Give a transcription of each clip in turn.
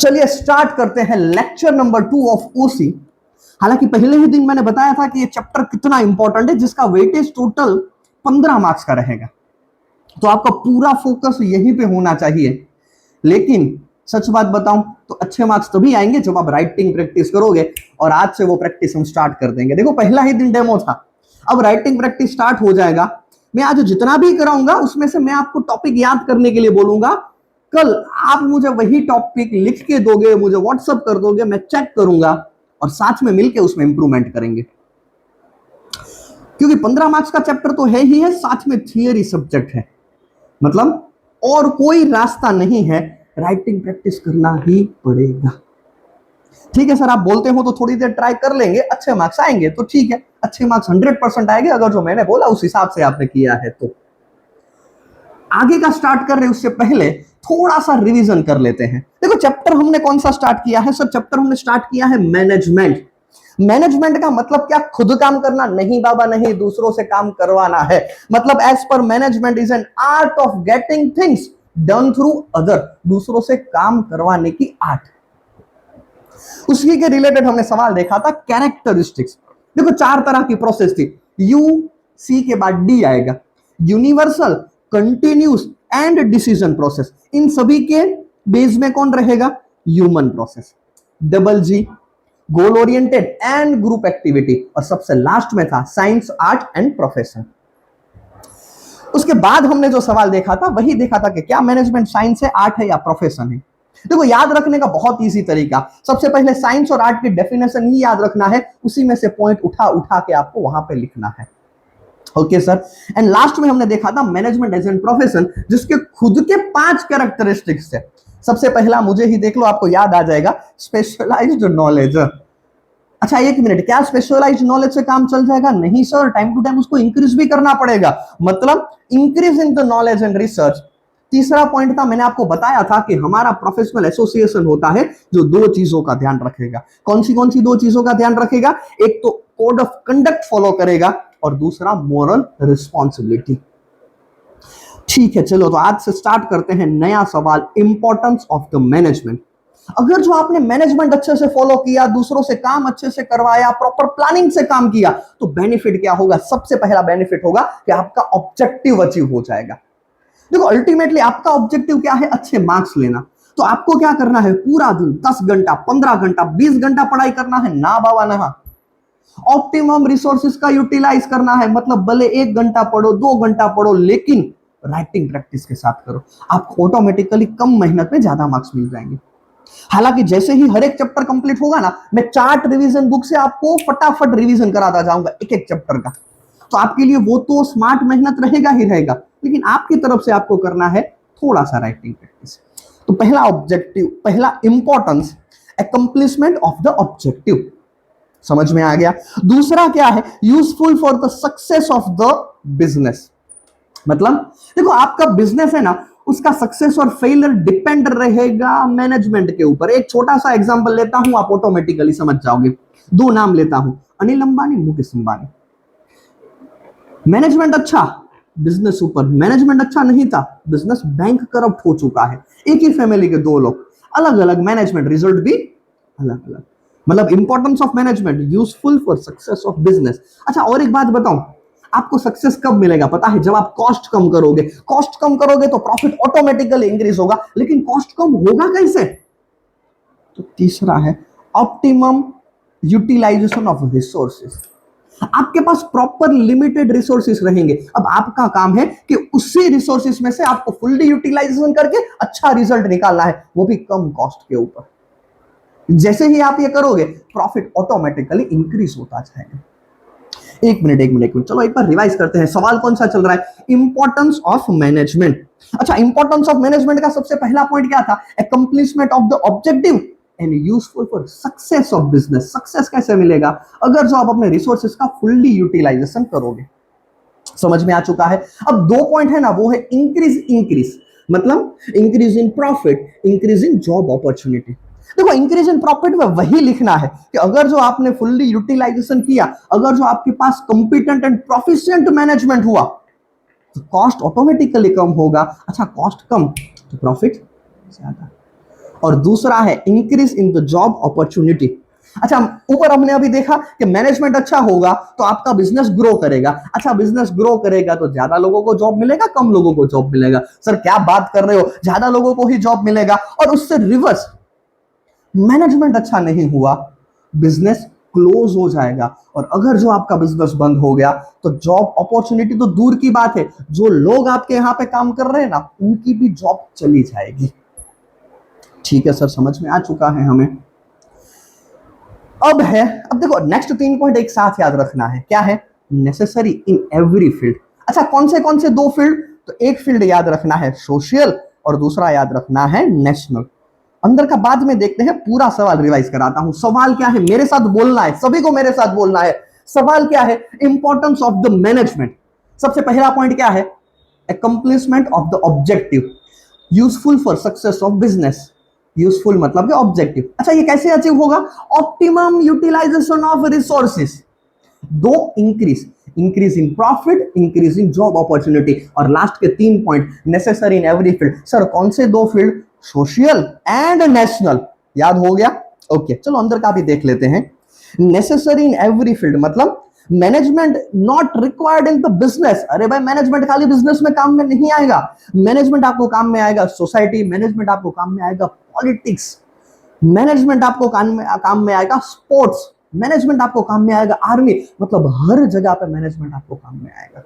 चलिए स्टार्ट करते हैं लेक्चर नंबर 2 ऑफ ओसी। हालांकि पहले ही दिन मैंने बताया था कि ये चैप्टर कितना इंपॉर्टेंट है, जिसका वेटेज टोटल 15 मार्क्स का रहेगा, तो आपका पूरा फोकस यहीं पे होना चाहिए। लेकिन सच बात बताऊं तो अच्छे मार्क्स तभी आएंगे जब आप राइटिंग प्रैक्टिस करोगे, और आज से वो प्रैक्टिस हम स्टार्ट कर देंगे। देखो पहला ही दिन डेमो था, अब राइटिंग प्रैक्टिस स्टार्ट हो जाएगा। मैं आज जितना भी कराऊंगा उसमें से मैं आपको टॉपिक याद करने के लिए बोलूंगा, कल आप मुझे वही टॉपिक लिख के दोगे, मुझे व्हाट्सएप कर दोगे, मैं चेक करूंगा और साथ में मिलके उसमें इंप्रूवमेंट करेंगे। क्योंकि 15 मार्क्स का चैप्टर तो है ही है, साथ में थियरी सब्जेक्ट है, मतलब और कोई रास्ता नहीं है, राइटिंग प्रैक्टिस करना ही पड़ेगा। ठीक है सर, आप बोलते हो तो थोड़ी देर ट्राई कर लेंगे, अच्छे मार्क्स आएंगे तो ठीक है, अच्छे मार्क्स 100% आएंगे अगर जो मैंने बोला उस हिसाब से आपने किया है। तो आगे का स्टार्ट कर रहे उससे पहले थोड़ा सा रिवीजन कर लेते हैं। देखो चैप्टर हमने कौन सा स्टार्ट किया है सर? चैप्टर हमने स्टार्ट किया है मैनेजमेंट। मैनेजमेंट का मतलब क्या? खुद काम करना नहीं बाबा, नहीं, दूसरों से काम करवाना है। मतलब as per management is an art of getting things done through other, दूसरों से काम करवाने की आर्ट। उसी के रिलेटेड हमने सवाल देखा था कैरेक्टरिस्टिक्स। देखो 4 तरह की प्रोसेस थी, यू सी के बाद डी आएगा, universal, continuous and decision process. इन सभी के बेस में कौन रहेगा? Human process. Double G, goal oriented and group activity, और सबसे लास्ट में था साइंस, आर्ट एंड प्रोफेशन। उसके बाद हमने जो सवाल देखा था वही देखा था कि क्या मैनेजमेंट साइंस है, आर्ट है या प्रोफेशन है। देखो याद रखने का बहुत इजी तरीका, सबसे पहले साइंस और आर्ट की डेफिनेशन ही याद रखना है, उसी में से पॉइंट उठा उठा के आपको वहां पे लिखना है। Okay sir. एंड लास्ट में हमने देखा था मैनेजमेंट एज एन प्रोफेशन, जिसके खुद के 5 कैरेक्टरिस्टिक्स थे। सबसे पहला मुझे ही देख लो, आपको याद आ जाएगा, स्पेशलाइज्ड नॉलेज। अच्छा एक मिनट, क्या स्पेशलाइज्ड नॉलेज से काम चल जाएगा? नहीं सर, टाइम टू टाइम उसको इंक्रीज भी करना पड़ेगा, मतलब increase in the knowledge and research. तीसरा पॉइंट था, मैंने आपको बताया था कि हमारा प्रोफेशनल एसोसिएशन होता है जो 2 चीजों का ध्यान रखेगा। कौन सी 2 चीजों का ध्यान रखेगा? एक तो कोड ऑफ कंडक्ट फॉलो करेगा और दूसरा मोरल रिस्पॉन्सिबिलिटी। ठीक है, चलो तो आज से स्टार्ट करते हैं नया सवाल, इंपॉर्टेंस ऑफ द मैनेजमेंट। अगर जो आपने मैनेजमेंट अच्छे से फॉलो किया, दूसरों से काम अच्छे से करवाया, प्रॉपर प्लानिंग से काम किया, तो बेनिफिट क्या होगा? सबसे पहला बेनिफिट होगा कि आपका ऑब्जेक्टिव अचीव हो जाएगा। देखो अल्टीमेटली आपका ऑब्जेक्टिव क्या है? अच्छे मार्क्स लेना। तो आपको क्या करना है? पूरा दिन 10 घंटा, 15 घंटा, 20 घंटा पढ़ाई करना है ना बाबा ना। ऑप्टिमम रिसोर्सेज का यूटिलाइज करना है, मतलब भले 1 घंटा पढ़ो, 2 घंटा पढ़ो, लेकिन राइटिंग प्रैक्टिस के साथ करो। आपको ऑटोमेटिकली कम मेहनत में ज्यादा मार्क्स मिल जाएंगे। हालांकि जैसे ही हर एक चैप्टर कंप्लीट होगा ना, मैं चार्ट रिवीजन बुक से आपको फटाफट रिवीजन कराता जाऊंगा एक एक चैप्टर का। तो आपके लिए वो तो स्मार्ट मेहनत रहेगा ही रहेगा, लेकिन आपकी तरफ से आपको करना है थोड़ा सा राइटिंग प्रैक्टिस। तो पहला ऑब्जेक्टिव, पहला importance, accomplishment of the objective, समझ में आ गया। दूसरा क्या है? Useful for the success of the business. मतलब देखो आपका बिजनेस है ना, उसका सक्सेस और फेलियर डिपेंड रहेगा मैनेजमेंट के ऊपर। एक छोटा सा एग्जांपल लेता हूं, आप ऑटोमेटिकली समझ जाओगे। 2 नाम लेता हूं, अनिल अंबानी, मुकेश अंबानी। मैनेजमेंट अच्छा, बिजनेस ऊपर। मैनेजमेंट अच्छा नहीं था, बिजनेस बैंक करप्ट हो चुका है। एक ही फैमिली के 2 लोग, अलग अलग मैनेजमेंट, रिजल्ट भी अलग अलग। मतलब importance of management, useful for success of business. अच्छा और एक बात बताऊं, आपको सक्सेस कब मिलेगा पता है? जब आप कॉस्ट कम करोगे। कॉस्ट कम करोगे तो प्रॉफिट ऑटोमेटिकली इंक्रीज होगा, लेकिन कॉस्ट कम होगा कैसे? तो तीसरा है ऑप्टिमम यूटिलाइजेशन ऑफ रिसोर्सेज। आपके पास प्रॉपर लिमिटेड रिसोर्सेज रहेंगे, अब आपका काम है कि उसी रिसोर्सेज में से आपको फुल्ली यूटिलाइजेशन करके अच्छा रिजल्ट निकालना है, वो भी कम कॉस्ट के ऊपर। जैसे ही आप ये करोगे, प्रॉफिट ऑटोमेटिकली इंक्रीज होता जाएगा। एक मिनट, चलो एक बार रिवाइज करते हैं। सवाल कौन सा चल रहा है? Importance of management. अच्छा, इंपॉर्टेंस ऑफ मैनेजमेंट का सबसे पहला पॉइंट क्या था? Accomplishment of the objective and useful for success of business. Success कैसे मिलेगा? अगर जो आप अपने रिसोर्सेज का फुल्ली यूटिलाइजेशन करोगे। समझ में आ चुका है। अब 2 पॉइंट है ना, वो है इंक्रीज, मतलब increase in profit, increase in job opportunity. देखो इंक्रीज इन प्रॉफिट में वही लिखना है कि अगर जो आपने फुल्ली यूटिलाइजेशन किया, अगर जो आपके पास कंपिटेंट एंड प्रोफिशिएंट मैनेजमेंट हुआ, तो कॉस्ट ऑटोमेटिकली कम होगा। अच्छा कॉस्ट कम तो प्रॉफिट ज्यादा। और दूसरा है increase in the job opportunity. अच्छा, ऊपर हमने अभी देखा कि मैनेजमेंट अच्छा होगा तो आपका बिजनेस ग्रो करेगा। अच्छा, बिजनेस ग्रो करेगा तो ज्यादा लोगों को जॉब मिलेगा, कम लोगों को जॉब मिलेगा? सर क्या बात कर रहे हो, ज्यादा लोगों को ही जॉब मिलेगा। और उससे रिवर्स, मैनेजमेंट अच्छा नहीं हुआ, बिजनेस क्लोज हो जाएगा। और अगर जो आपका बिजनेस बंद हो गया तो जॉब अपॉर्चुनिटी तो दूर की बात है, जो लोग आपके यहां पे काम कर रहे हैं ना, उनकी भी जॉब चली जाएगी। ठीक है सर, समझ में आ चुका है हमें। अब देखो नेक्स्ट 3 पॉइंट एक साथ याद रखना है। क्या है? Necessary in every field. अच्छा, कौन से 2 फील्ड? तो एक फील्ड याद रखना है सोशल, और दूसरा याद रखना है नेशनल। अंदर का बाद में देखते हैं, पूरा सवाल रिवाइज कराता हूं। सवाल क्या है? मेरे साथ बोलना है, सभी को मेरे साथ बोलना है। सवाल क्या है? Importance of the management. सबसे पहला पॉइंट क्या है? Accomplishment of the objective, useful for success of business. Useful मतलब कि ऑब्जेक्टिव। अच्छा, ये कैसे अचीव होगा? Optimum utilization of resources. दो, increase in profit, increase in job opportunity. और लास्ट के 3 point, necessary in every field. Sir कौन से 2 फील्ड? Social and national. याद हो गया? ओके, चलो अंदर का भी देख लेते हैं। नेसेसरी इन एवरी फील्ड मतलब management not required in the business. अरे भाई, मैनेजमेंट खाली बिजनेस में काम में नहीं आएगा। मैनेजमेंट आपको काम में आएगा सोसाइटी, मैनेजमेंट आपको काम में आएगा पॉलिटिक्स, मैनेजमेंट आपको काम में आएगा स्पोर्ट्स, मैनेजमेंट आपको काम में आएगा आर्मी। मतलब हर जगह पे मैनेजमेंट आपको काम में आएगा।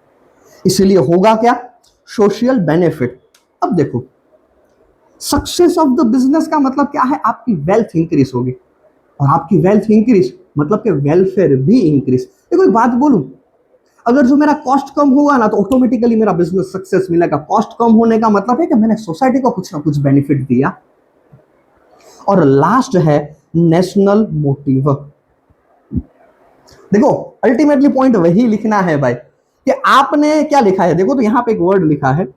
इसलिए होगा क्या? Social benefit. अब देखो, सक्सेस ऑफ द बिजनेस का मतलब क्या है? आपकी वेल्थ इंक्रीज होगी, और आपकी वेल्थ इंक्रीज मतलब कि वेलफेयर भी इंक्रीज। देखो एक बात बोलूं, अगर जो मेरा कॉस्ट कम होगा ना तो ऑटोमेटिकली मेरा बिजनेस सक्सेस मिलेगा। कॉस्ट कम होने का मतलब है कि मैंने सोसाइटी को कुछ ना कुछ बेनिफिट दिया। और लास्ट है नेशनल मोटिव। देखो अल्टीमेटली पॉइंट वही लिखना है भाई कि आपने क्या लिखा है। देखो तो यहां पे एक वर्ड लिखा है,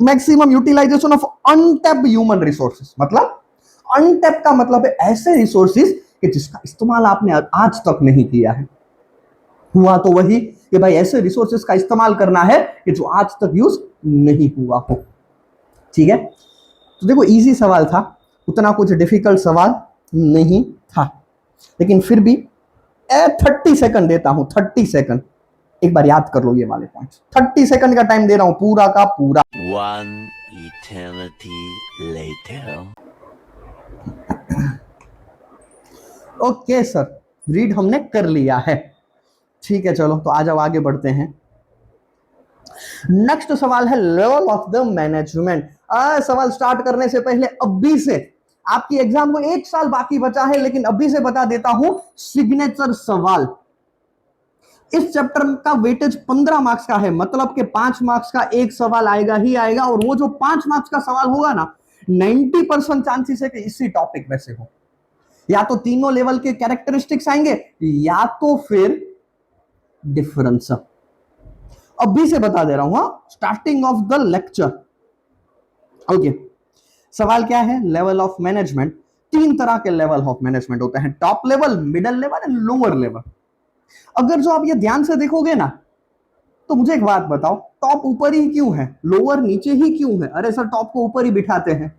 maximum utilisation of untapped human resources. मतलब अनटैप का मतलब है ऐसे रिसोर्सेज कि जिसका इस्तेमाल आपने आज तक नहीं किया है। हुआ तो वही कि भाई ऐसे रिसोर्सेज का इस्तेमाल करना है कि जो आज तक यूज नहीं हुआ हो। ठीक है, तो देखो इजी सवाल था, उतना कुछ डिफिकल्ट सवाल नहीं था, लेकिन फिर भी 30 सेकंड देता हूं, 30 सेकंड, एक बार याद कर लो ये वाले पॉइंट। 30 सेकंड का टाइम दे रहा हूं, पूरा का पूरा। One eternity later. Okay sir, read हमने कर लिया है। ठीक है, चलो तो आ जाओ आगे बढ़ते हैं। नेक्स्ट सवाल है लेवल ऑफ द मैनेजमेंट। सवाल स्टार्ट करने से पहले अभी से, आपकी एग्जाम को 1 साल बाकी बचा है, लेकिन अभी से बता देता हूं, सिग्नेचर सवाल। इस चैप्टर का वेटेज 15 मार्क्स का है, मतलब कि 5 मार्क्स का एक सवाल आएगा ही आएगा। और वो जो 5 मार्क्स का सवाल होगा ना, 90% चांसेस है कि इसी टॉपिक में से हो। या तो तीनों लेवल के कैरेक्टरिस्टिक्स आएंगे, या तो फिर डिफरेंस। अभी से बता दे रहा हूं, starting of the lecture. Okay, सवाल क्या है? Level of management. 3 तरह के लेवल ऑफ मैनेजमेंट होते हैं, top level, middle level and lower level. अगर जो आप ये ध्यान से देखोगे ना, तो मुझे एक बात बताओ, टॉप ऊपर ही क्यों है, लोअर नीचे ही क्यों है? अरे सर टॉप को ऊपर ही बिठाते हैं,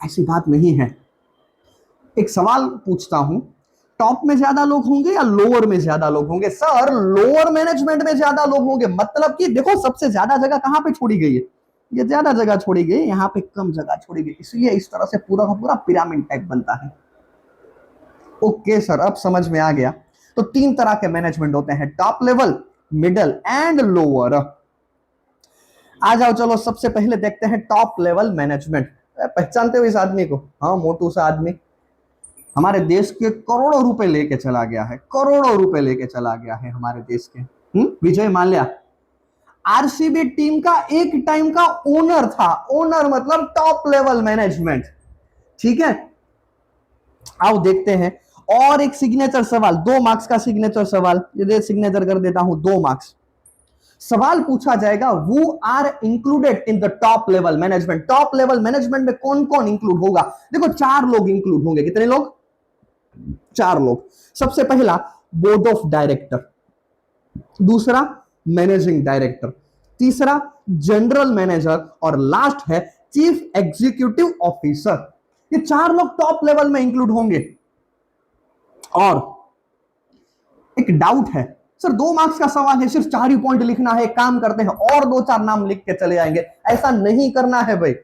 ऐसी बात नहीं है। एक सवाल पूछता हूं, टॉप में ज्यादा लोग होंगे या लोअर में ज्यादा लोग होंगे? सर लोअर मैनेजमेंट में ज्यादा लोग होंगे। मतलब कि देखो सबसे ज्यादा जगह कहां पे छोड़ी गई है? ये ज्यादा जगह छोड़ी गई, यहाँ पे कम जगह छोड़ी गई, इसलिए इस तरह से पूरा का पूरा पिरामिड टाइप बनता है। ओके सर, अब समझ में आ गया। तो 3 तरह के मैनेजमेंट होते हैं, top level, middle and lower. आ जाओ, चलो सबसे पहले देखते हैं टॉप लेवल मैनेजमेंट। पहचानते हो इस आदमी को? हाँ, मोटू सा आदमी, हमारे देश के करोड़ों रुपए लेके चला गया है, करोड़ों रुपए लेके चला गया है हमारे देश के। विजय माल्या आरसीबी टीम का एक टाइम का ओनर था। ओनर मतलब टॉप लेवल मैनेजमेंट। ठीक है, आओ देखते हैं। और एक सिग्नेचर सवाल, 2 मार्क्स का सिग्नेचर सवाल, ये सिग्नेचर कर देता हूं, 2 मार्क्स। सवाल पूछा जाएगा, who are included in the top level management। Top level management में कौन कौन इंक्लूड होगा? देखो 4 लोग इंक्लूड होंगे। कितने लोग? 4 लोग। सबसे पहला बोर्ड ऑफ डायरेक्टर, दूसरा मैनेजिंग डायरेक्टर, तीसरा जनरल मैनेजर, और लास्ट है चीफ एग्जीक्यूटिव ऑफिसर। ये 4 लोग टॉप लेवल में इंक्लूड होंगे। और एक डाउट है, सर 2 मार्क्स का सवाल है, सिर्फ 4 ही पॉइंट लिखना है, काम करते हैं और 2-4 नाम लिख के चले जाएंगे। ऐसा नहीं करना है भाई,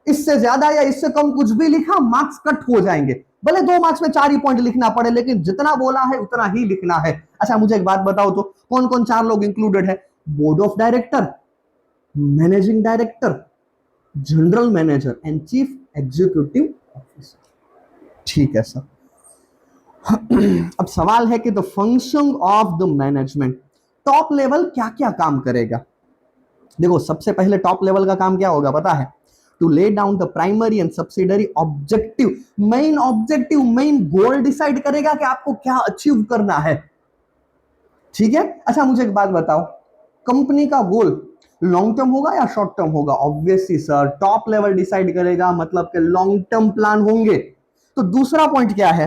इससे ज्यादा या इससे कम कुछ भी लिखा मार्क्स कट हो जाएंगे। भले 2 मार्क्स में 4 ही पॉइंट लिखना पड़े, लेकिन जितना बोला है उतना ही लिखना है। अच्छा मुझे एक बात बताओ तो, कौन कौन 4 लोग इंक्लूडेड है? Board of director, managing director, general manager and chief executive officer. ठीक है सर। अब सवाल है कि the function of the management, top level क्या क्या काम करेगा? देखो सबसे पहले टॉप लेवल का काम क्या होगा पता है? To lay down the primary and subsidiary objective. Main objective, main goal decide करेगा कि आपको क्या अचीव करना है। ठीक है। अच्छा मुझे एक बात बताओ, कंपनी का गोल लॉन्ग टर्म होगा या शॉर्ट टर्म होगा? Obviously sir top level decide करेगा, मतलब कि लॉन्ग टर्म प्लान होंगे। तो दूसरा पॉइंट क्या है?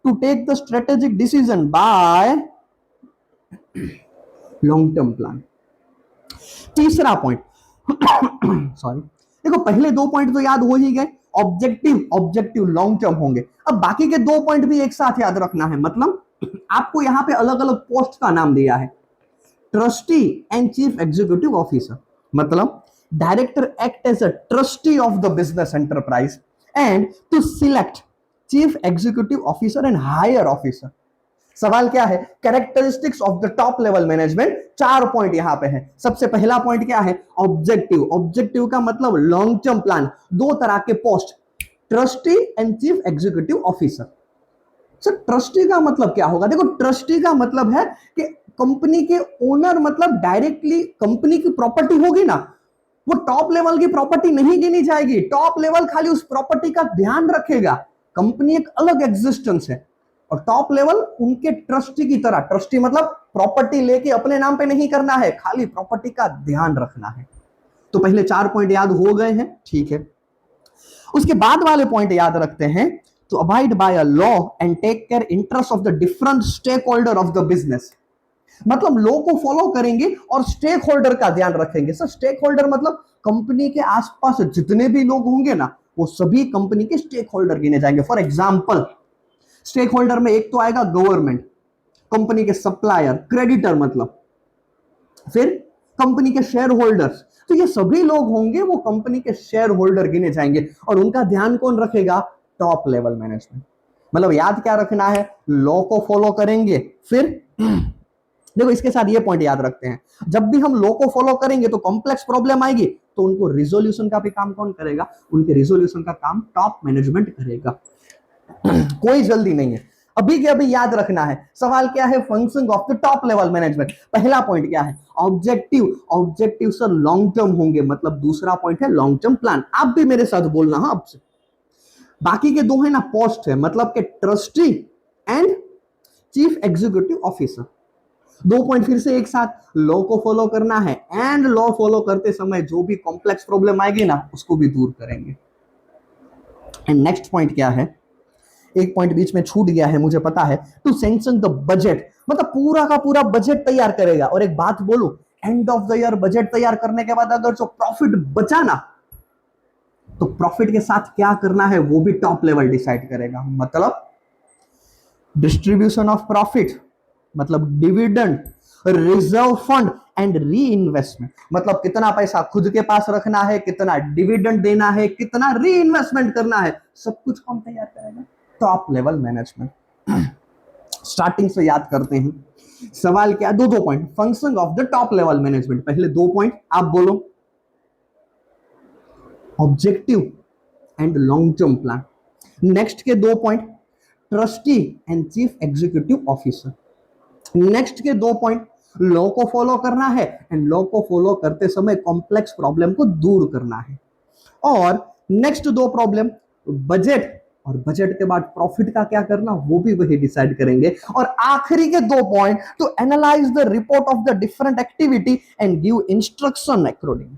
To take the strategic decision by long term plan. तीसरा पॉइंट सॉरी, देखो पहले 2 पॉइंट तो याद हो ही गए, ऑब्जेक्टिव लॉन्ग टर्म होंगे। अब बाकी के 2 पॉइंट भी एक साथ याद रखना है। मतलब आपको यहां पे अलग अलग पोस्ट का नाम दिया है, trustee and chief executive officer. मतलब director act as a trustee of the business enterprise and to select chief executive officer and higher officer. सवाल क्या है? Characteristics of the top level management. 4 point यहां पे है। सबसे पहला पॉइंट क्या है? ऑब्जेक्टिव का मतलब लॉन्ग टर्म प्लान। 2 तरह के post, trustee and chief executive officer. Sir trustee का मतलब क्या होगा? देखो ट्रस्टी का मतलब है कि कंपनी के ओनर, मतलब डायरेक्टली कंपनी की प्रॉपर्टी होगी ना, वो टॉप लेवल की प्रॉपर्टी नहीं गिनी जाएगी। टॉप लेवल खाली उस प्रॉपर्टी का ध्यान रखेगा। कंपनी एक अलग एग्जिस्टेंस है और टॉप लेवल उनके ट्रस्टी की तरह, ट्रस्टी मतलब प्रॉपर्टी लेके अपने नाम पे नहीं करना है, खाली प्रॉपर्टी का ध्यान रखना है। तो पहले 4 पॉइंट याद हो गए हैं, ठीक है। उसके बाद वाले पॉइंट याद रखते हैं। तो abide by a law and take care interest of the different stake holder of the business. मतलब लॉ को फॉलो करेंगे और स्टेक होल्डर का ध्यान रखेंगे। सर स्टेक होल्डर मतलब कंपनी के आसपास जितने भी लोग होंगे ना, वो सभी कंपनी के स्टेक होल्डर गिने जाएंगे। फॉर एग्जाम्पल स्टेक होल्डर में एक तो आएगा गवर्नमेंट, कंपनी के सप्लायर, क्रेडिटर मतलब, फिर कंपनी के शेयर होल्डर्स। तो ये सभी लोग होंगे, वो कंपनी के शेयर होल्डर गिने जाएंगे और उनका ध्यान कौन रखेगा? Top level management. मतलब याद क्या रखना है? लॉ को फॉलो करेंगे। फिर देखो इसके साथ ये पॉइंट याद रखते हैं, जब भी हम लॉ को फॉलो करेंगे तो कॉम्प्लेक्स प्रॉब्लम आएगी, तो उनको रिजोल्यूशन का भी काम कौन करेगा? उनके रिजोल्यूशन का काम टॉप मैनेजमेंट करेगा। कोई जल्दी नहीं है, अभी के अभी याद रखना है। सवाल क्या है? Function of the top level management. पहला पॉइंट क्या है? ऑब्जेक्टिव सर लॉन्ग टर्म होंगे, मतलब दूसरा पॉइंट है लॉन्ग टर्म प्लान। आप भी मेरे साथ बोलना। हाँ आपसे बाकी के 2 है ना पोस्ट है, मतलब के trustee and chief executive officer. 2 point फिर से एक साथ, लॉ को फॉलो करना है एंड लॉ फॉलो करते समय जो भी कॉम्प्लेक्स प्रॉब्लम आएगी ना, उसको भी दूर करेंगे। एंड नेक्स्ट पॉइंट क्या है? एक पॉइंट बीच में छूट गया है मुझे पता है, टू सैंक्शन द बजट, मतलब पूरा का पूरा बजट तैयार करेगा। और एक बात बोलूं, end of the year budget तैयार करने के बाद अगर जो प्रॉफिट बचा ना, तो प्रॉफिट के साथ क्या करना है वो भी टॉप लेवल डिसाइड करेगा। मतलब डिस्ट्रीब्यूशन ऑफ प्रॉफिट, मतलब dividend, reserve fund and re investment, मतलब कितना पैसा खुद के पास रखना है, कितना डिविडेंड देना है, कितना री इन्वेस्टमेंट करना है, सब कुछ कौन तैयार करेगा? Top level management. स्टार्टिंग से याद करते हैं। सवाल क्या? 2 point, function of the top level management. पहले 2 पॉइंट आप बोलो, objective and long term plan. Next के 2 point, trustee and chief executive officer. Next के 2 पॉइंट, लॉ को फॉलो करना है एंड लॉ को फॉलो करते समय कॉम्प्लेक्स प्रॉब्लम को दूर करना है। और नेक्स्ट 2 प्रॉब्लम, बजट, और बजट के बाद प्रॉफिट का क्या करना वो भी वही डिसाइड करेंगे। और आखिरी के 2 point, to analyse the report of the different activity and give instruction according,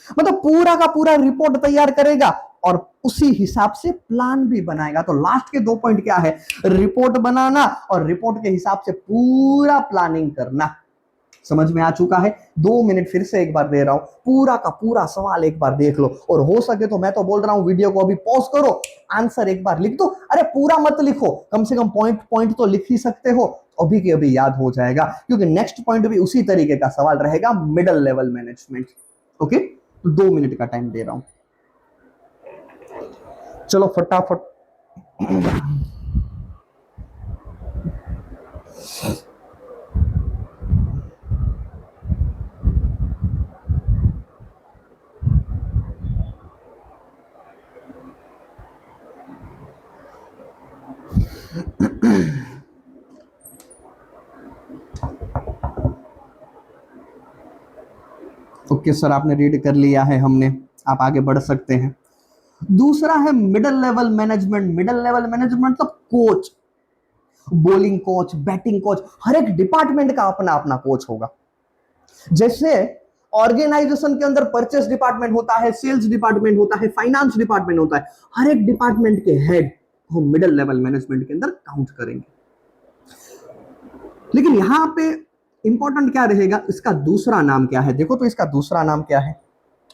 मतलब पूरा का पूरा रिपोर्ट तैयार करेगा और उसी हिसाब से प्लान भी बनाएगा। तो लास्ट के 2 पॉइंट क्या है? रिपोर्ट बनाना और रिपोर्ट के हिसाब से पूरा प्लानिंग करना। समझ में आ चुका है? 2 मिनट फिर से एक बार दे रहा हूं, पूरा का पूरा सवाल एक बार देख लो, और हो सके तो मैं तो बोल रहा हूं वीडियो को अभी पॉज करो, आंसर एक बार लिख दो। अरे पूरा मत लिखो, कम से कम पॉइंट पॉइंट तो लिख ही सकते हो, अभी के अभी याद हो जाएगा, क्योंकि नेक्स्ट पॉइंट भी उसी तरीके का सवाल रहेगा, मिडल लेवल मैनेजमेंट। ओके, तो 2 मिनट का टाइम दे रहा हूं, चलो फटाफट। ओके सर, आपने रीड कर लिया है, हमने, आप आगे बढ़ सकते हैं। दूसरा है middle level management. Middle level management मतलब coach, bowling coach, batting coach, हर एक डिपार्टमेंट का अपना अपना कोच होगा। जैसे ऑर्गेनाइजेशन के अंदर परचेस डिपार्टमेंट होता है, सेल्स डिपार्टमेंट होता है, फाइनेंस डिपार्टमेंट होता है, हर एक डिपार्टमेंट के हेड हम मिडल लेवल मैनेजमेंट के अंदर काउंट करेंगे। लेकिन यहां पे इंपॉर्टेंट क्या रहेगा, इसका दूसरा नाम क्या है? देखो तो इसका दूसरा नाम क्या है?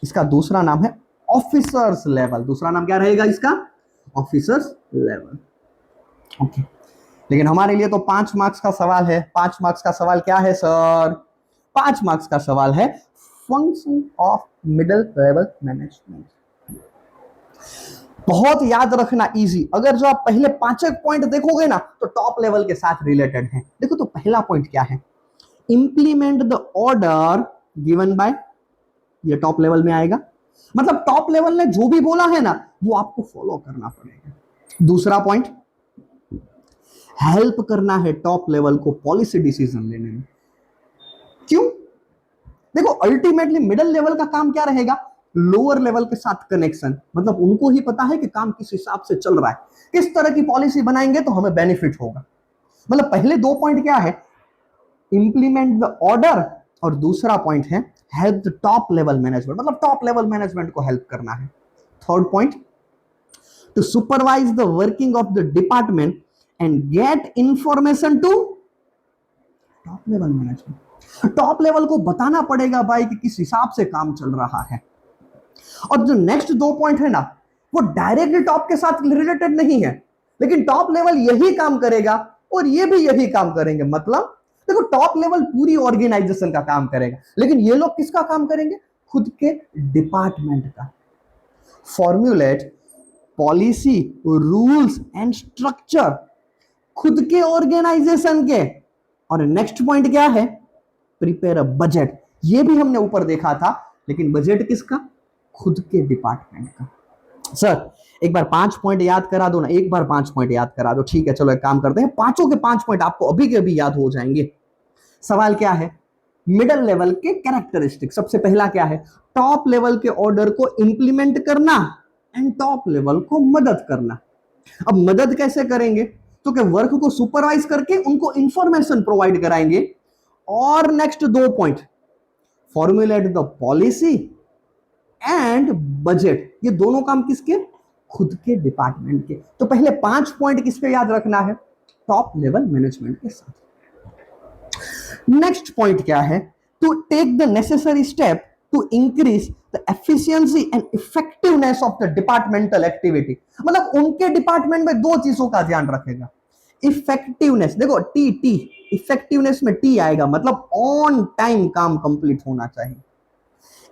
इसका दूसरा नाम है ऑफिसर्स लेवल। दूसरा नाम क्या रहेगा इसका? Officers level. ओके, लेकिन हमारे लिए तो 5 मार्क्स का सवाल है। 5 मार्क्स का सवाल क्या है सर? 5 मार्क्स का सवाल है function of middle level management. बहुत याद रखना, इजी। अगर जो आप पहले 5 पॉइंट देखोगे ना तो टॉप लेवल के साथ रिलेटेड है। देखो तो पहला पॉइंट क्या है? Implement the order given by, ये टॉप लेवल में आएगा, मतलब टॉप लेवल ने जो भी बोला है ना वो आपको फॉलो करना पड़ेगा। दूसरा पॉइंट, हेल्प करना है टॉप लेवल को पॉलिसी डिसीजन लेने में। क्यों? देखो अल्टीमेटली मिडिल लेवल का काम क्या रहेगा? लोअर लेवल के साथ कनेक्शन, मतलब उनको ही पता है कि काम किस हिसाब से चल रहा है, किस तरह की पॉलिसी बनाएंगे तो हमें बेनिफिट होगा। मतलब पहले 2 पॉइंट क्या है? इंप्लीमेंट द ऑर्डर, और दूसरा पॉइंट है help the top level management, मतलब टॉप लेवल मैनेजमेंट को हेल्प करना है। Third point, to supervise the working of the department and get information to top level management. Top level को बताना पड़ेगा भाई कि किस हिसाब से काम चल रहा है। और जो नेक्स्ट 2 पॉइंट है ना वो डायरेक्टली टॉप के साथ रिलेटेड नहीं है, लेकिन टॉप लेवल यही काम करेगा और ये भी यही काम करेंगे। मतलब देखो टॉप लेवल पूरी ऑर्गेनाइजेशन का काम करेगा, लेकिन ये लोग किसका काम करेंगे? खुद के डिपार्टमेंट का। Formulate policy, rules and structure खुद के ऑर्गेनाइजेशन के। और नेक्स्ट पॉइंट क्या है? Prepare a budget. ये भी हमने ऊपर देखा था, लेकिन बजट किसका? खुद के डिपार्टमेंट का। सर एक बार 5 पॉइंट याद करा दो ना, एक बार 5 पॉइंट याद करा दो। ठीक है, चलो एक काम करते हैं, पांचों के 5 पॉइंट आपको अभी के अभी याद हो जाएंगे। सवाल क्या है? मिडिल लेवल के कैरेक्टरिस्टिक। सबसे पहला क्या है? टॉप लेवल के ऑर्डर को इंप्लीमेंट करना एंड टॉप लेवल को मदद करना। अब मदद कैसे करेंगे? तो कि वर्क को सुपरवाइज करके उनको इंफॉर्मेशन प्रोवाइड कराएंगे। और next 2 point, formulate the policy and budget. ये दोनों काम किसके? खुद के डिपार्टमेंट के। तो पहले 5 पॉइंट किस पे याद रखना है? टॉप लेवल मैनेजमेंट के साथ। नेक्स्ट पॉइंट क्या है? To take the necessary step to increase the efficiency and effectiveness of the departmental activity. मतलब उनके डिपार्टमेंट में 2 चीजों का ध्यान रखेगा। इफेक्टिवनेस, देखो टी टी, इफेक्टिवनेस में टी आएगा, मतलब ऑन टाइम काम कंप्लीट होना चाहिए।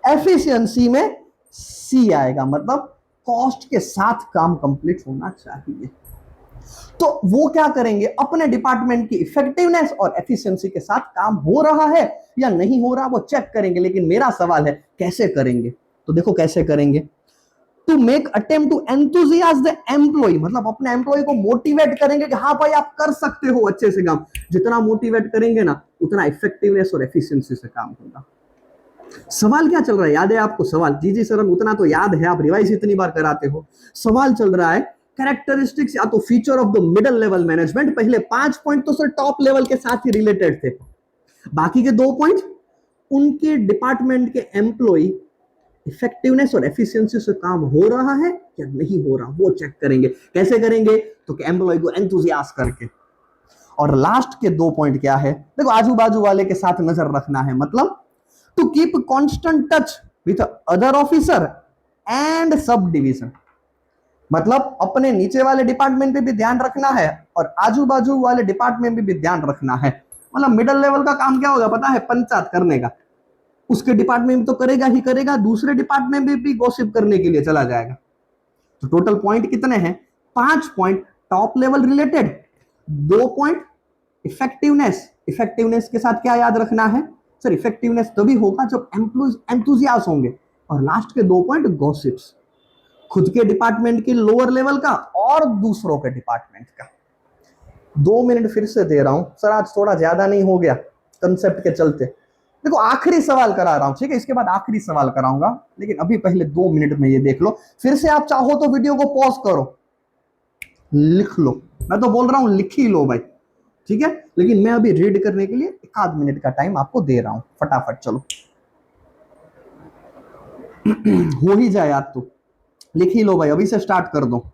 एफिशिएंसी में सी आएगा, मतलब कॉस्ट के साथ काम कंप्लीट होना चाहिए। तो वो क्या करेंगे? अपने डिपार्टमेंट की इफेक्टिवनेस और एफिशिएंसी के साथ काम हो रहा है या नहीं हो रहा वो चेक करेंगे। लेकिन मेरा सवाल है कैसे करेंगे? तो देखो कैसे करेंगे। To make attempt to enthuse the employ, मतलब अपने एम्प्लॉय को मोटिवेट करेंगे कि हाँ भाई आप कर सकते हो अच्छे से काम। जितना मोटिवेट करेंगे ना उतना इफेक्टिवनेस और एफिशिएंसी से काम होगा। सवाल क्या चल रहा है? याद है आपको सवाल? जी सर उतना तो याद है, आप रिवाइज इतनी बार कराते हो। सवाल चल रहा है कैरेक्टरिस्टिक्स या तो feature of the middle level management. पहले 5 पॉइंट तो सर टॉप लेवल के साथ ही रिलेटेड थे, बाकी के 2 पॉइंट उनके डिपार्टमेंट के एम्प्लॉय इफेक्टिवनेस और एफिशिएंसी से काम हो रहा है या नहीं हो रहा वो चेक करेंगे। कैसे करेंगे? तो कि एम्प्लॉय को एंथुसियास्ट करके। और लास्ट के 2 पॉइंट क्या है, देखो आजू बाजू वाले के साथ नजर रखना है, मतलब to keep constant touch with other officer and sub division, मतलब अपने नीचे वाले डिपार्टमेंट पे भी ध्यान रखना है और आजू बाजू वाले डिपार्टमेंट पे भी ध्यान रखना है। मतलब मिडिल लेवल का काम क्या होगा पता है, पंचायत करने का, उसके डिपार्टमेंट में तो करेगा ही करेगा, दूसरे डिपार्टमेंट में भी गॉसिप करने के लिए चला जाएगा। तो टोटल पॉइंट कितने हैं, 5 point top level related, 2 point effectiveness, effectiveness के साथ क्या याद रखना है सर, इफेक्टिवनेस तभी होगा जब एम्प्लॉइज एंथुसियास्ट होंगे, और लास्ट के 2 पॉइंट गॉसिप्स, खुद के डिपार्टमेंट के लोअर लेवल का और दूसरों के डिपार्टमेंट का। 2 मिनट फिर से दे रहा हूं सर, आज थोड़ा ज्यादा नहीं हो गया कंसेप्ट के चलते। देखो आखिरी सवाल करा रहा हूं, ठीक है, इसके बाद आखिरी सवाल कराऊंगा, लेकिन अभी पहले 2 मिनट में ये देख लो, फिर से आप चाहो तो वीडियो को पॉज करो, लिख लो, मैं तो बोल रहा हूं लिख ही लो भाई, ठीक है, लेकिन मैं अभी रीड करने के लिए 1 मिनट का टाइम आपको दे रहा हूं, फटाफट चलो हो ही जाए, आज तो लिख ही लो भाई, अभी से स्टार्ट कर दो।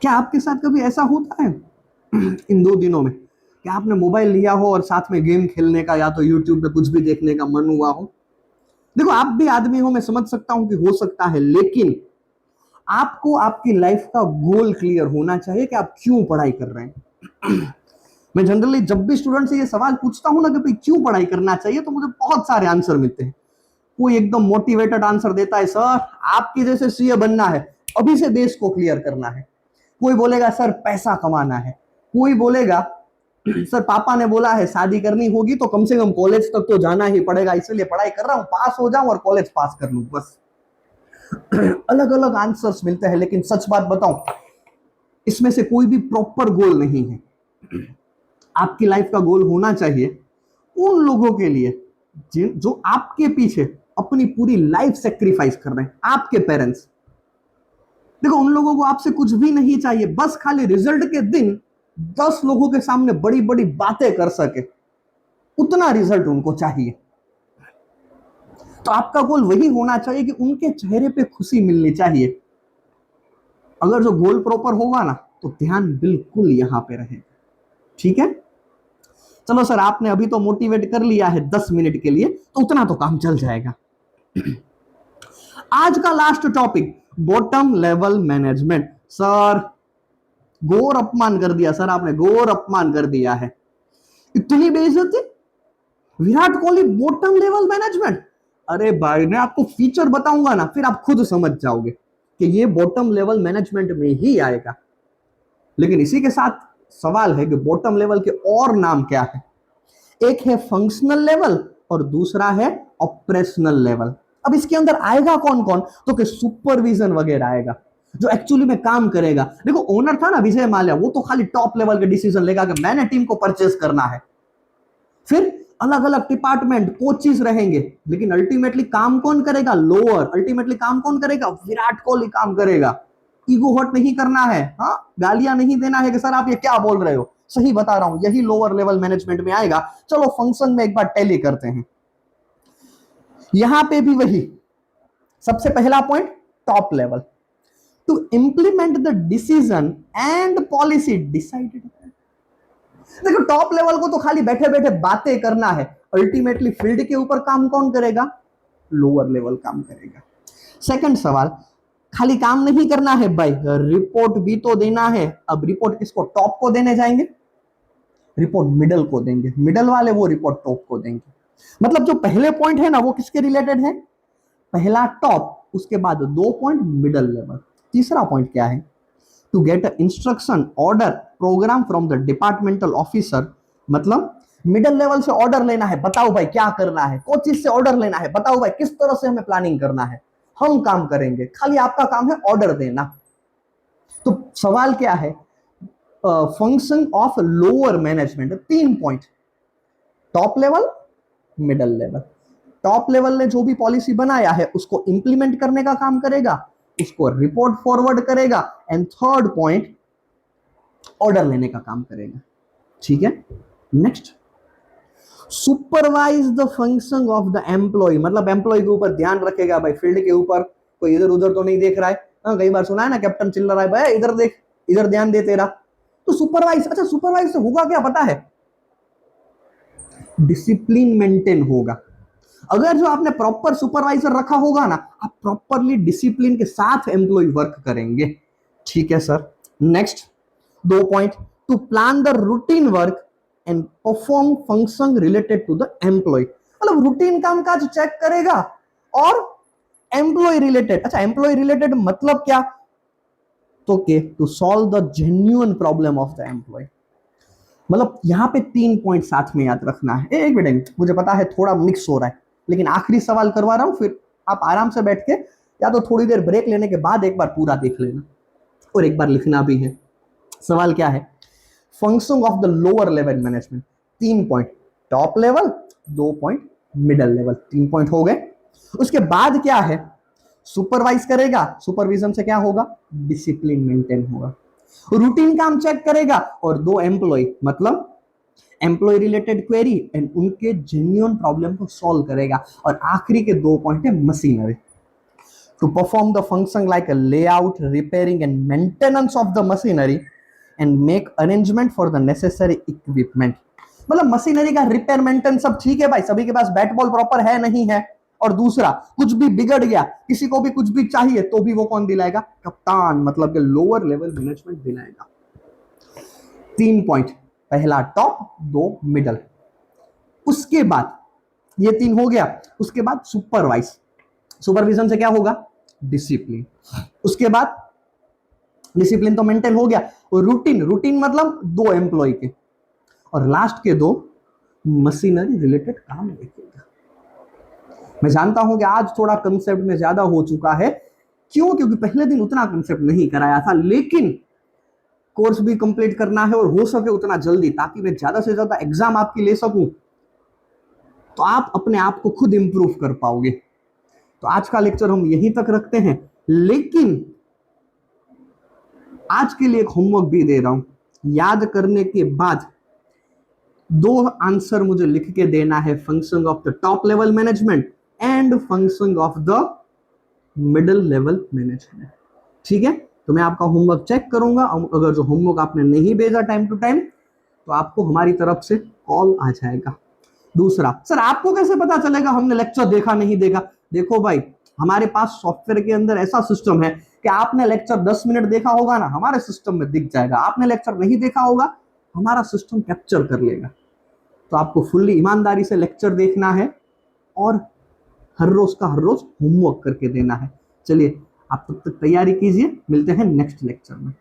क्या आपके साथ कभी ऐसा होता है इन 2 दिनों में कि आपने मोबाइल लिया हो और साथ में गेम खेलने का या तो यूट्यूब पे कुछ भी देखने का मन हुआ हो? देखो आप भी आदमी हो, मैं समझ सकता हूं कि हो सकता है, लेकिन आपको आपकी लाइफ का गोल क्लियर होना चाहिए कि आप क्यों पढ़ाई कर रहे हैं। मैं जनरली जब भी स्टूडेंट से ये सवाल पूछता हूं ना कि भाई क्यों पढ़ाई करना चाहिए, तो मुझे बहुत सारे आंसर मिलते हैं। कोई एकदम मोटिवेटेड आंसर देता है, सर आपके जैसे सीए बनना है, अभी से बेस को क्लियर करना है। कोई बोलेगा सर पैसा कमाना है, कोई बोलेगा सर पापा ने बोला है शादी करनी होगी तो कम से कम कॉलेज तक तो जाना ही पड़ेगा, इसलिए पढ़ाई कर रहा हूं, पास हो जाऊं और कॉलेज पास कर लूं बस। अलग अलग आंसर्स मिलते हैं, लेकिन सच बात बताऊं, इसमें से कोई भी प्रॉपर गोल नहीं है। आपकी लाइफ का गोल होना चाहिए उन लोगों के लिए जो आपके पीछे अपनी पूरी लाइफ सेक्रीफाइस कर रहे हैं, आपके पेरेंट्स। देखो उन लोगों को आपसे कुछ भी नहीं चाहिए, बस खाली रिजल्ट के दिन 10 लोगों के सामने बड़ी बड़ी बातें कर सके, उतना रिजल्ट उनको चाहिए। तो आपका गोल वही होना चाहिए कि उनके चेहरे पे खुशी मिलनी चाहिए। अगर जो गोल प्रॉपर होगा ना, तो ध्यान बिल्कुल यहां पे रहेगा, ठीक है। चलो सर आपने अभी तो मोटिवेट कर लिया है 10 मिनट के लिए, तो उतना तो काम चल जाएगा। आज का last topic, bottom level management. Sir घोर अपमान कर दिया सर, आपने घोर अपमान कर दिया है, इतनी बेइज्जती, Virat Kohli bottom level management. अरे भाई मैं आपको फीचर बताऊंगा ना, फिर आप खुद समझ जाओगे कि ये बॉटम लेवल मैनेजमेंट में ही आएगा। लेकिन इसी के साथ सवाल है कि बॉटम लेवल के और नाम क्या है। एक है फंक्शनल लेवल और दूसरा है ऑपरेशनल लेवल। अब इसके अंदर आएगा कौन कौन, तो कि सुपरविजन वगैरह आएगा, जो एक्चुअली में काम करेगा। देखो ओनर था ना विजय माल्या, वो तो खाली टॉप लेवल के डिसीजन लेगा कि मैंने टीम को परचेस करना है। फिर अलग अलग डिपार्टमेंट कोचेस रहेंगे, लेकिन अल्टीमेटली काम कौन करेगा, लोअर। अल्टीमेटली काम कौन करेगा, विराट कोहली काम करेगा। ईगो हर्ट नहीं करना है, हाँ गालियां नहीं देना है कि सर आप ये क्या बोल रहे हो, सही बता रहा हूं, यही लोअर लेवल मैनेजमेंट में आएगा। चलो फंक्शन में एक बार टैली करते हैं। यहां पे भी वही सबसे पहला point, top level, to implement the decision and policy decided. देखो टॉप लेवल को तो खाली बैठे बैठे बातें करना है, अल्टीमेटली फील्ड के ऊपर काम कौन करेगा, लोअर लेवल काम करेगा। सेकंड सवाल, खाली काम नहीं करना है भाई, रिपोर्ट भी तो देना है। अब रिपोर्ट किसको, टॉप को देने जाएंगे, रिपोर्ट मिडल को देंगे, मिडल वाले वो रिपोर्ट टॉप को देंगे। मतलब जो पहले पॉइंट है ना वो किसके रिलेटेड है, पहला टॉप, उसके बाद 2 पॉइंट मिडल लेवल। तीसरा पॉइंट क्या है, to get instruction order programme from the departmental officer. मतलब मिडल लेवल से ऑर्डर लेना है, बताओ भाई क्या करना है, कोचिस से ऑर्डर लेना है, बताओ भाई किस तरह से हमें प्लानिंग करना है, हम काम करेंगे, खाली आपका काम है ऑर्डर देना। तो सवाल क्या है, function of lower management, 3 point, top level, middle level. Top level ने जो भी पॉलिसी बनाया है उसको इंप्लीमेंट करने का काम करेगा, उसको रिपोर्ट फॉरवर्ड करेगा, एंड थर्ड पॉइंट ऑर्डर लेने का काम करेगा। ठीक है, next, supervise the function of the employ, मतलब एम्प्लॉय के ऊपर ध्यान रखेगा भाई, फील्ड के ऊपर कोई इधर उधर तो नहीं देख रहा है। हाँ, कई बार सुना है ना, कैप्टन चिल्ला रहा है भाई इधर देख, इधर ध्यान दे तेरा। तो सुपरवाइज, अच्छा सुपरवाइज से होगा क्या पता है? डिसिप्लिन मेंटेन होगा। अगर जो आपने प्रॉपर सुपरवाइजर रखा होगा ना, आप प्रॉपरली डिसिप्लिन के साथ एम्प्लॉय वर्क करेंगे। ठीक है sir, next 2 point, to plan the routine work and perform function related to the employ, मतलब रूटीन काम काज चेक करेगा और एम्प्लॉय रिलेटेड, अच्छा एम्प्लॉय रिलेटेड मतलब क्या? तो के to solve the genuine problem of the employ. मतलब यहां पे 3 पॉइंट साथ में याद रखना है। एक मिनट, मुझे पता है थोड़ा मिक्स हो रहा है, लेकिन आखिरी सवाल करवा रहा हूं, फिर आप आराम से बैठ के या तो थोड़ी देर ब्रेक लेने के बाद एक बार पूरा देख लेना और एक बार लिखना भी है। सवाल क्या है? Function of the lower level management, 3 point, top level, 2 point middle level, 3 point हो गए। उसके बाद क्या है? सुपरवाइज करेगा, सुपरविजन से क्या होगा? डिसिप्लिन मेंटेन होगा। रूटीन काम चेक करेगा और 2 एम्प्लॉय, मतलब एम्प्लॉय रिलेटेड क्वेरी एंड उनके जेन्युइन प्रॉब्लम को सॉल्व करेगा। और आखिरी के 2 पॉइंट है machinery, to perform the function like a layout, repairing and maintenance of the machinery and make arrangement for the necessary equipment. मतलब मशीनरी का रिपेयर मेंटेनेंस सब ठीक है भाई, सभी के पास बैट बॉल प्रॉपर है नहीं है। और दूसरा, कुछ भी बिगड़ गया, किसी को भी कुछ भी चाहिए तो भी वो कौन दिलाएगा? कप्तान, मतलब कि लोअर लेवल मैनेजमेंट दिलाएगा। 3 पॉइंट, पहला टॉप, 2 मिडल। उसके बाद ये 3 हो गया, उसके बाद सुपरवाइज, सुपरविजन से क्या होगा? डिसिप्लिन। उसके बाद डिसिप्लिन तो मेंटेन हो गया, और रूटीन, रूटीन मतलब 2 एम्प्लॉय के, और लास्ट के 2 मशीनरी रिलेटेड काम देखेगा। मैं जानता हूं कि आज थोड़ा कंसेप्ट में ज्यादा हो चुका है, क्यों? क्योंकि पहले दिन उतना कंसेप्ट नहीं कराया था, लेकिन कोर्स भी कंप्लीट करना है और हो सके उतना जल्दी, ताकि मैं ज्यादा से ज्यादा एग्जाम आपकी ले सकूं, तो आप अपने आप को खुद इंप्रूव कर पाओगे। तो आज का लेक्चर हम यहीं तक रखते हैं, लेकिन आज के लिए एक होमवर्क भी दे रहा हूं। याद करने के बाद 2 आंसर मुझे लिख के देना है, function of the top level management and function of the middle level management. ठीक है, तो मैं आपका होमवर्क चेक करूंगा। अगर जो होमवर्क आपने नहीं भेजा टाइम टू टाइम, तो आपको हमारी तरफ से कॉल आ जाएगा। दूसरा, सर आपको कैसे पता चलेगा हमने लेक्चर देखा नहीं देखा? देखो भाई, हमारे पास सॉफ्टवेयर के अंदर ऐसा सिस्टम है कि आपने लेक्चर 10 मिनट देखा होगा ना, हमारे सिस्टम में दिख जाएगा। आपने लेक्चर नहीं देखा होगा, हमारा सिस्टम कैप्चर कर लेगा। तो आपको फुल्ली ईमानदारी से लेक्चर देखना है और हर रोज का हर रोज होमवर्क करके देना है। चलिए, आप तब तक तैयारी कीजिए, मिलते हैं नेक्स्ट लेक्चर में।